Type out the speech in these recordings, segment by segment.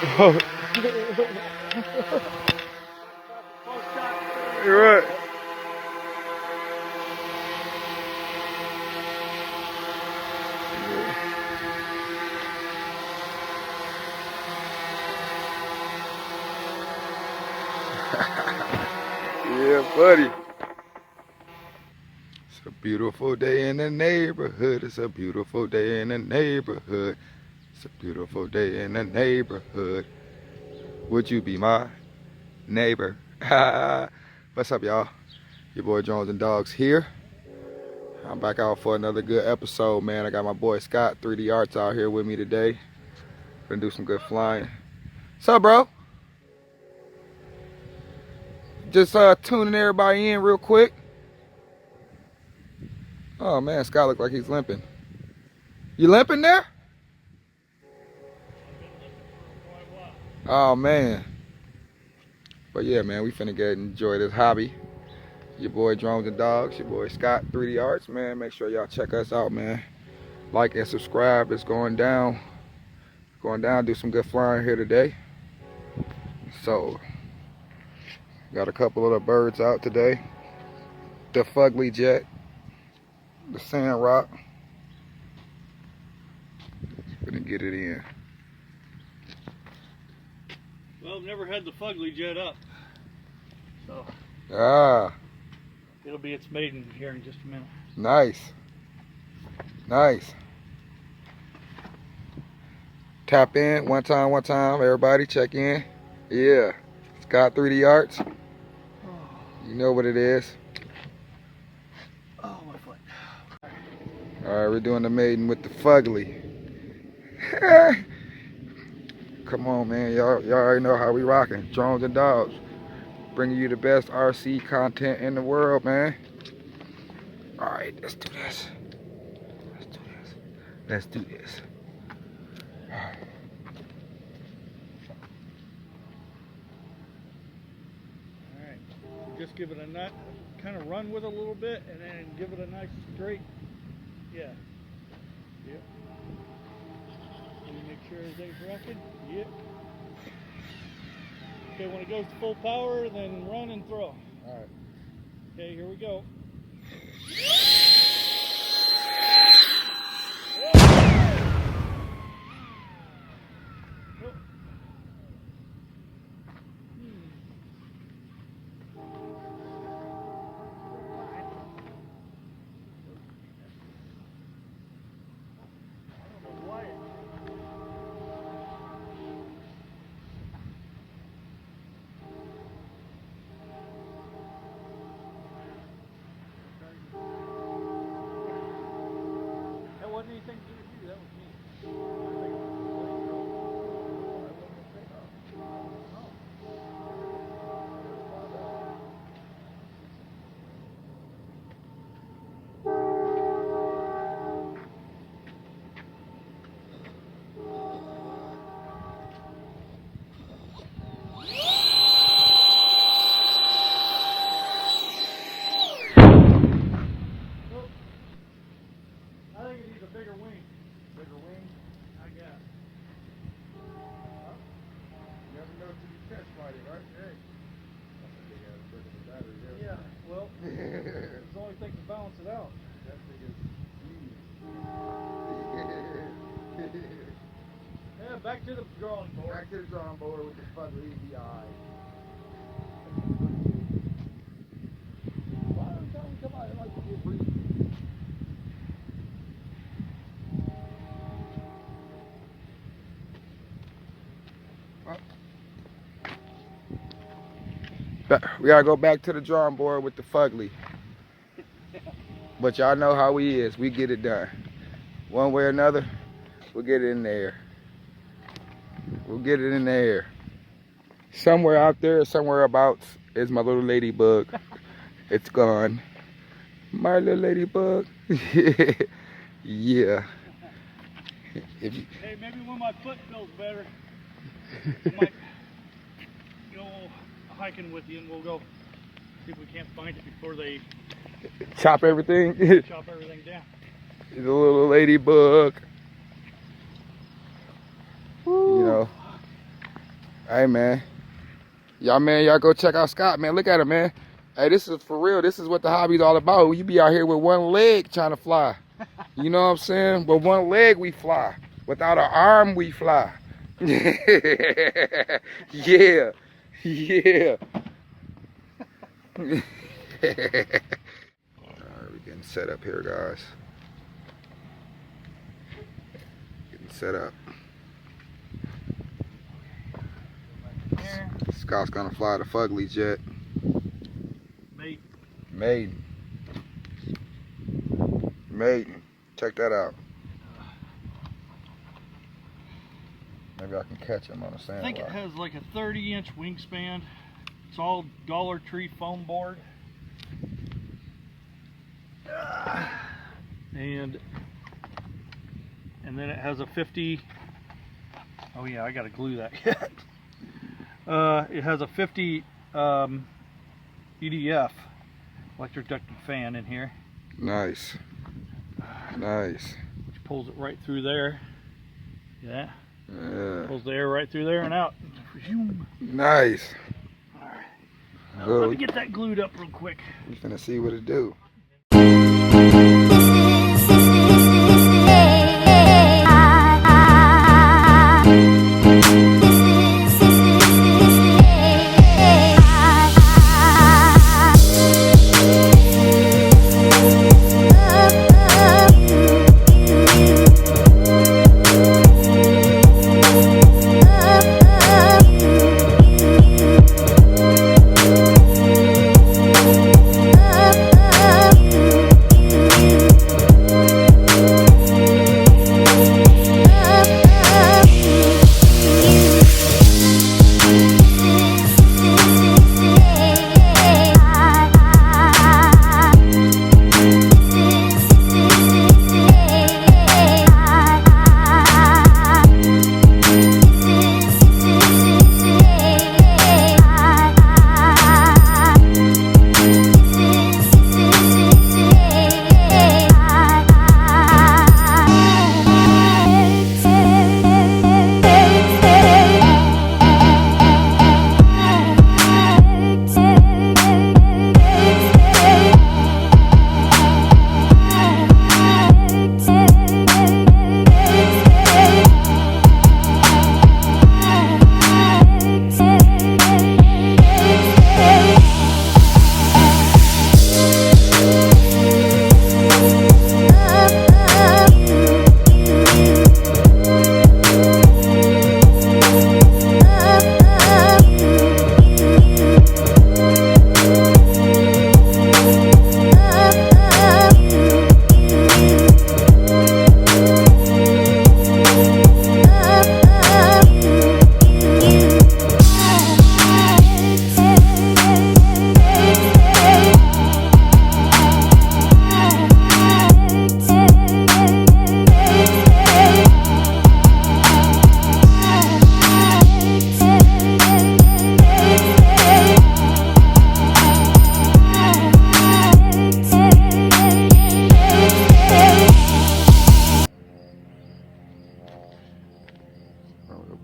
You're right. Yeah, buddy. It's a beautiful day in the neighborhood. It's a beautiful day in the neighborhood. It's a beautiful day in the neighborhood. Would you be my neighbor? What's up, y'all? Your boy Jones and Dogs here. I'm back out for another good episode, man. I got my boy Scott 3D Arts out here with me today. Gonna do some good flying. What's up, bro? Just tuning everybody in real quick. Oh man, Scott look like he's limping. You limping there? Oh man. But yeah, man, we finna enjoy this hobby. Your boy Drones and Dogs, your boy Scott 3D Arts, man. Make sure y'all check us out, man. Like and subscribe. It's going down. Do some good flying here today. So, got a couple of the birds out today. The fugly jet, the sand rock. Gonna get it in. Well, I've never had the fugly jet up, so it'll be its maiden here in just a minute. Nice. Tap in one time. Everybody check in. Yeah, Scott 3D Arts. You know what it is. Oh, my foot. All right, we're doing the maiden with the fugly. Come on, man. Y'all already know how we rocking. Drones and Dogs. Bringing you the best RC content in the world, man. All right, let's do this. Alright, just give it a nut, kind of run with it a little bit, and then give it a nice straight, yeah. Yep. Make sure everything's rocking. Yep. Okay, when it goes to full power, then run and throw. Alright. Okay, here we go. Anything to do, that was me. I think it needs a bigger wing. I guess. You never know till you catch fighting, right? Hey. Yeah, well, it's the only thing to balance it out. That thing is Yeah, back to the drawing board. Back to the drawing board with the fugly DJI. Why don't you come out and like to be a breeze? We gotta go back to the drawing board with the fugly. But y'all know how we is. We get it done. One way or another, we'll get it in there. Somewhere out there, somewhere abouts, is my little ladybug. It's gone. My little ladybug. Yeah. Hey, maybe when my foot feels better, I might go hiking with you and we'll go see if we can't find it before they chop everything. chop everything down. The little ladybug. Woo. You know, Hey, man. Y'all go check out Scott, man. Look at him, man. Hey, this is for real. This is what the hobby's all about. You be out here with one leg trying to fly. You know what I'm saying? With one leg, we fly. Without an arm, we fly. Yeah. Yeah. Yeah. All right, we're getting set up here, guys. Getting set up. Scott's gonna fly the Fugly jet. Maiden. Check that out. Maybe I can catch him on the sandbar. I think it has like a 30-inch wingspan. It's all Dollar Tree foam board. And then it has a 50. Oh yeah, I gotta glue that yet. It has a 50 EDF, electric ducted fan, in here. Nice. Nice. Which pulls it right through there. Yeah. Yeah. Pulls the air right through there and out. Nice. Alright. Let me get that glued up real quick. We're finna see what it do.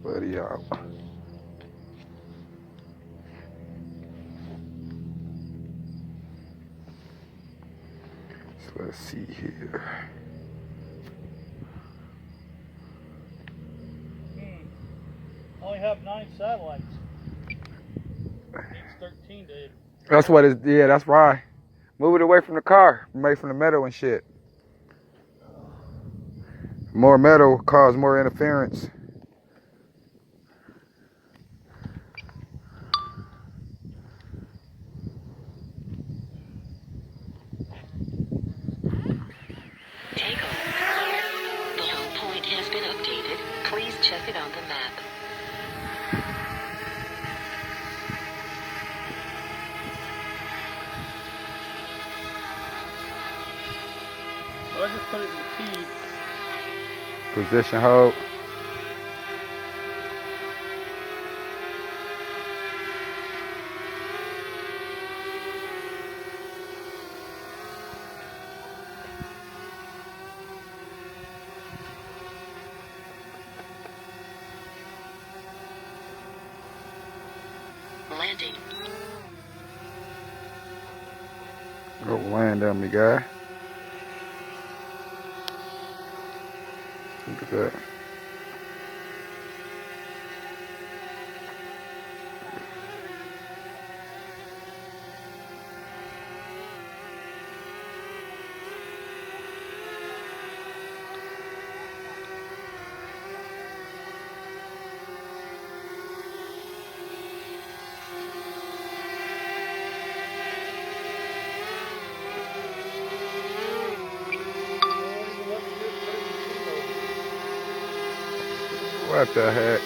Buddy out. So let's see here. Only have 9 satellites. Needs 13 to. That's what it's. Yeah, that's why. Move it away from the car, away from the metal and shit. More metal cause more interference. Check it on the map. So I just put it in the T. Position hold. landing. Go land on me, guy. Look at that. What the heck?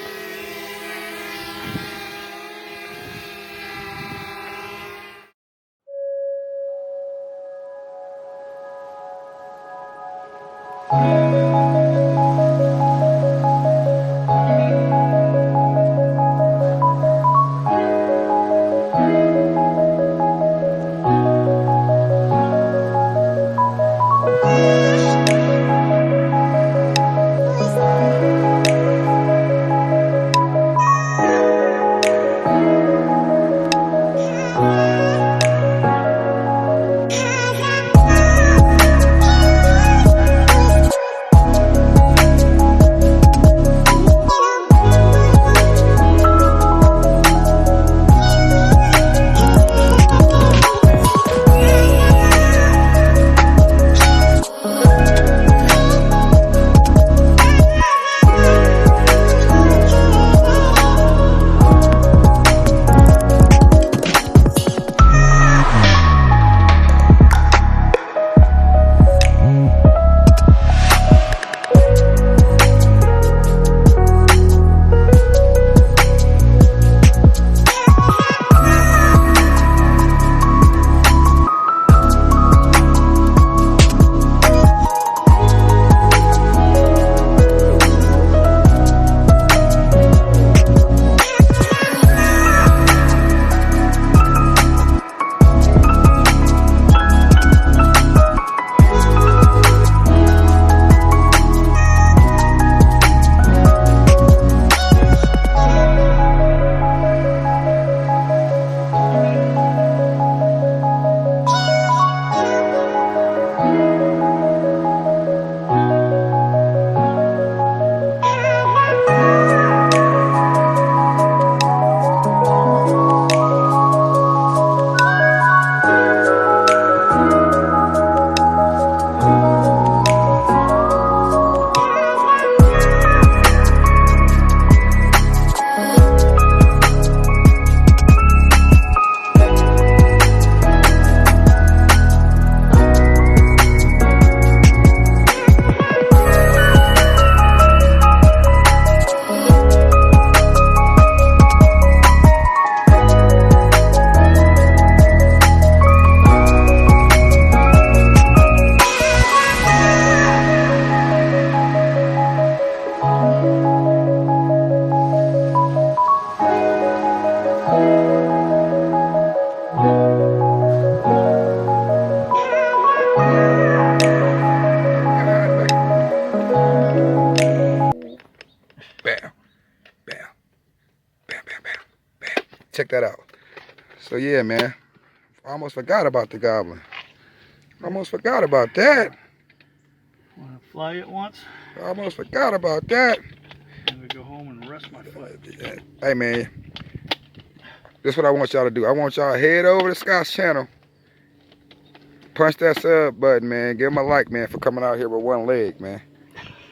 Check that out. So yeah, man, I almost forgot about the Goblin. Almost forgot about that. Want to fly it once? I almost forgot about that. I'm going to go home and rest my foot. Hey man, this is what I want y'all to do. I want y'all to head over to Scott's channel. Punch that sub button, man. Give him a like, man, for coming out here with one leg, man.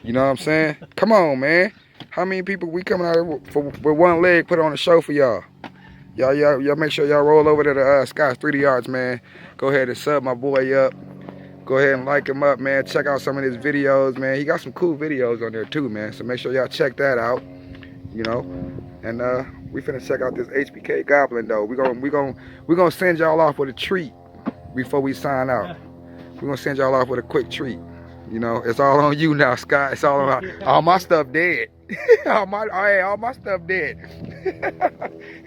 You know what I'm saying? Come on, man. How many people we coming out here with one leg, put on a show for y'all? Y'all make sure y'all roll over to the Scott's 3D Yards, man. Go ahead and sub my boy up. Go ahead and like him up, man. Check out some of his videos, man. He got some cool videos on there too, man. So make sure y'all check that out. You know, and we finna check out this HBK Goblin though. We gonna send y'all off with a treat before we sign out. We're gonna send y'all off with a quick treat. You know, it's all on you now, Scott. It's all on all my stuff dead. all my stuff dead.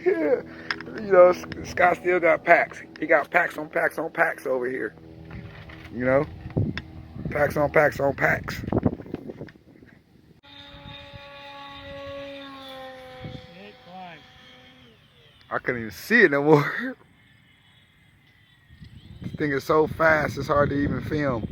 You know, Scott still got packs. He got packs on packs on packs over here. You know, packs on packs on packs. I couldn't even see it no more. This thing is so fast, it's hard to even film.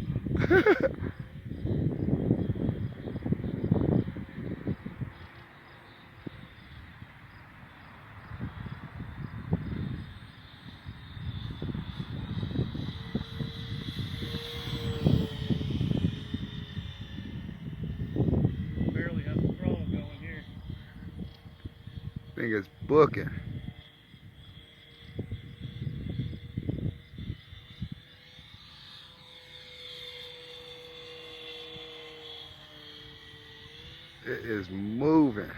Barely have the throttle going here. Thing is booking. It is moving.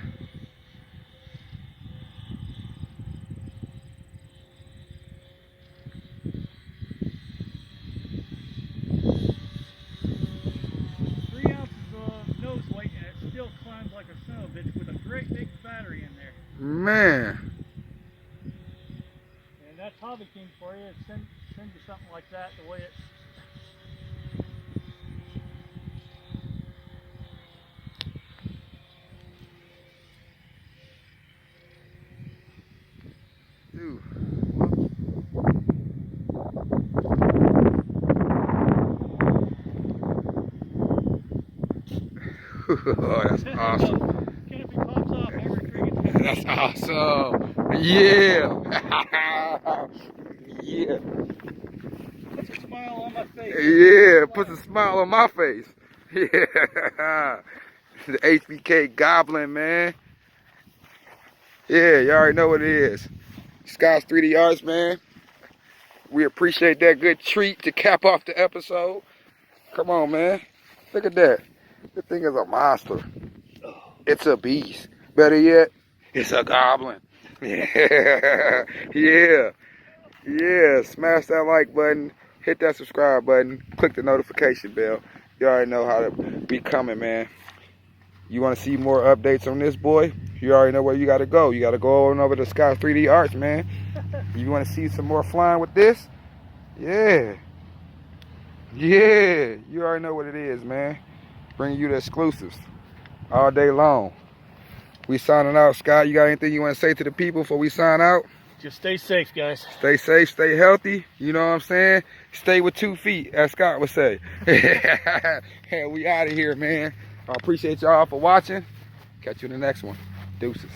Nose weight, and it still climbs like a son of a bitch with a great big battery in there. Man. And that's Hobby King for you. Send you something like that the way it. Dude. Oh, that's awesome. Canopy pops off every friggin' That's awesome. Yeah. Yeah. Puts a smile on my face. Yeah, puts a smile on my face. Yeah. The HBK Goblin, man. Yeah, you already know what it is. Scott's 3D Arts, man. We appreciate that good treat to cap off the episode. Come on, man. Look at that. The thing is a monster. It's a beast. Better yet, it's a goblin. Yeah. Yeah. Yeah. Smash that like button. Hit that subscribe button. Click the notification bell. You already know how to be coming, man. You want to see more updates on this boy? You already know where you got to go. You got to go on over to Scott's 3D Arts, man. You want to see some more flying with this? Yeah. Yeah. You already know what it is, man. Bringing you the exclusives all day long. We signing out. Scott, you got anything you want to say to the people before we sign out? Just stay safe, guys. Stay safe, stay healthy. You know what I'm saying? Stay with 2 feet, as Scott would say. Hey, we out of here, man. I appreciate y'all for watching. Catch you in the next one. Deuces.